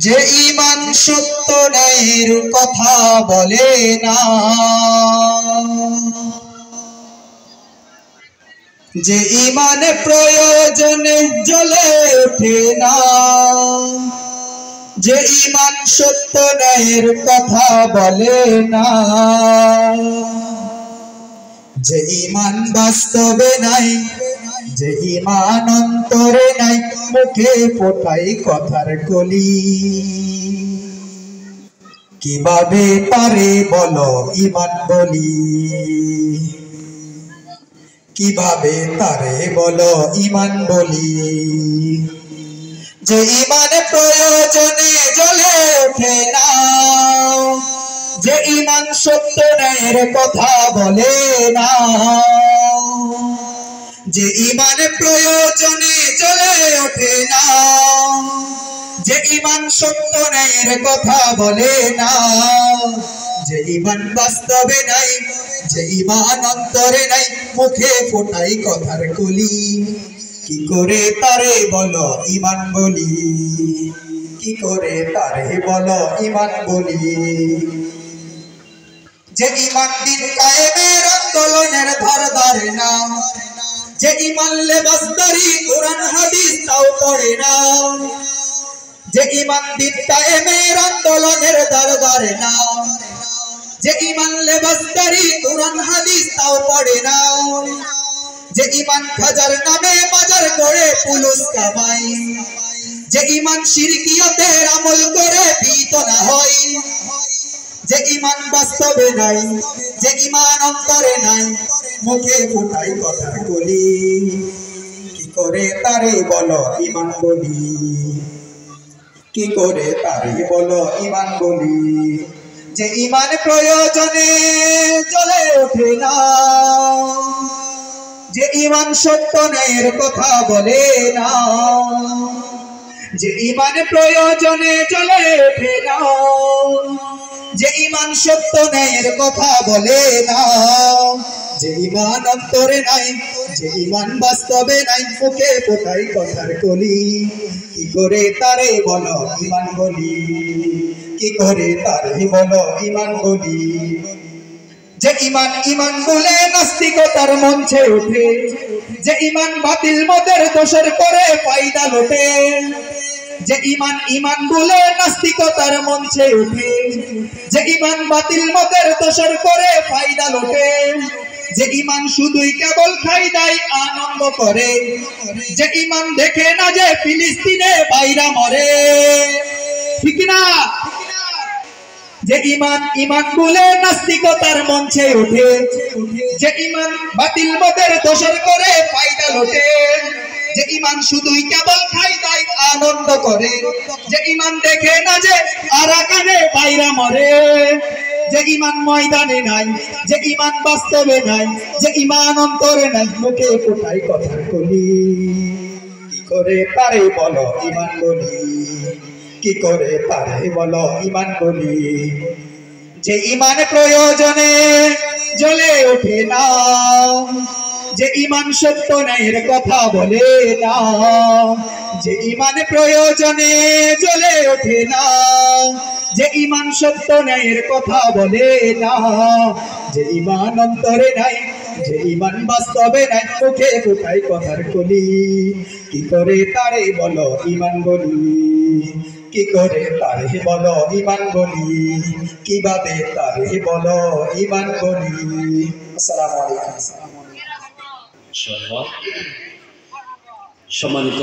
যে ঈমান সত্য ন্যায়ের কথা বলে না, যে ঈমানে প্রয়োজনে জ্বলে ওঠে না, যে ঈমান সত্য ন্যায়ের কথা বলে না, যে ঈমান বাস্তবে নাই, যে ঈমান অন্তরে নাই, মুখে ফোটাই কথার কলি। কিভাবে পারে বলো ঈমান বলি, কিভাবে তারে বলো ঈমান বলি। যে ঈমানে প্রয়োজনে জ্বলে ওঠে না, যে ঈমান সত্য ন্যায়ের কথা বলে না, যে ঈমানে প্রয়োজনে জ্বলে ওঠে না, যে ঈমান সত্য ন্যায়ের কথা বলে না, যে ঈমান বাস্তবে নাই, যে ঈমান অন্তরে নাই, মুখে ফোটাই কথার কলি। কি করে তারে বলো ঈমান বলি, কি করে তারে বলো ঈমান বলি। যে ঈমান দিন কায়েমের আন্দোলনের ধার ধারে না, যে ঈমান লেবাসদারি কোরআন হাদিস তাও পড়ে না, যে ঈমান দিন কায়েমের আন্দোলনের ধার ধারে না, যে ঈমান লেবাসদারি কোরআন হাদিস তাও পড়ে না, যে ঈমান খাজার নামে মাজার করে পুলুস কামাই, যে ঈমান শিরকিয়তের আমল করে ভীত না হয়, যে ঈমান বাস্তবে নাই, যে ঈমান অন্তরে নাই, মুখে ফোটাই কথার কলি। কি করে তারে বলো ঈমান বলি, কি করে তারে বলো ঈমান বলি। যে ঈমান প্রয়োজনে জ্বলে ওঠে না, যে ঈমান সত্য ন্যায়ের কথা বলে না, যে ঈমান প্রয়োজনে জ্বলে ওঠে না, যে ঈমান সত্য ন্যায়ের কথা বলে না, যে ঈমান অন্তরে নাই, যে ঈমান বাস্তবে নাই, মুখে ফোটাই কথার কলি। কি করে তারে বলো ঈমান বলি, কি করে তারে বলো ঈমান বলি। যে ঈমান ঈমান বলে নাস্তিকতার মঞ্চে ওঠে, যে ঈমান বাতিল মতের দোষের করে ফায়দা লোটে, যে ঈমান ঈমান বলে নাস্তিকতার মঞ্চে ওঠে, যে ঈমান বাতিল মতের দোষের করে ফায়দা লোটে, যে ঈমান শুধুই কেবল খাই দেয় আনন্দ করে, যে ঈমান দেখে না যে ফিলিস্তিনে বাইরা মরে। ঠিক না? যে ঈমান ঈমান বলে নাস্তিকতার মঞ্চে ওঠে, যে ঈমান বাতিল মতের দোষের করে ফায়দা লোটে, যে ঈমান শুধুই কেবল খাই দেয় আনন্দ করে, যে ঈমান দেখে না যে আরাকানে বাইরা মরে, যে ঈমান ময়দানে নাই, যে ঈমান বাস্তবে নাই, যে ঈমান অন্তরে নাই, মুখে ফোটাই কথার কলি। কি করে তারে বলো ঈমান বলি, কি করে তারে বলো ঈমান বলি। যে ঈমান প্রয়োজনে জ্বলে ওঠে না, যে ঈমান সত্য ন্যায়ের কথা বলে না, যে ঈমান প্রয়োজনে জ্বলে ওঠে না, যে ঈমান সত্য ন্যায়ের কথা বলে না, যে ঈমান অন্তরে নাই, যে ঈমান বাস্তবে নাই, মুখে ফোটাই কথার কলি। কি করে তারে বলো ঈমান বলি, কি করে তারে বলো ঈমান বলি, কিভাবে তারে বলো ঈমান বলি। আসসালামু আলাইকুম। সম্মানিত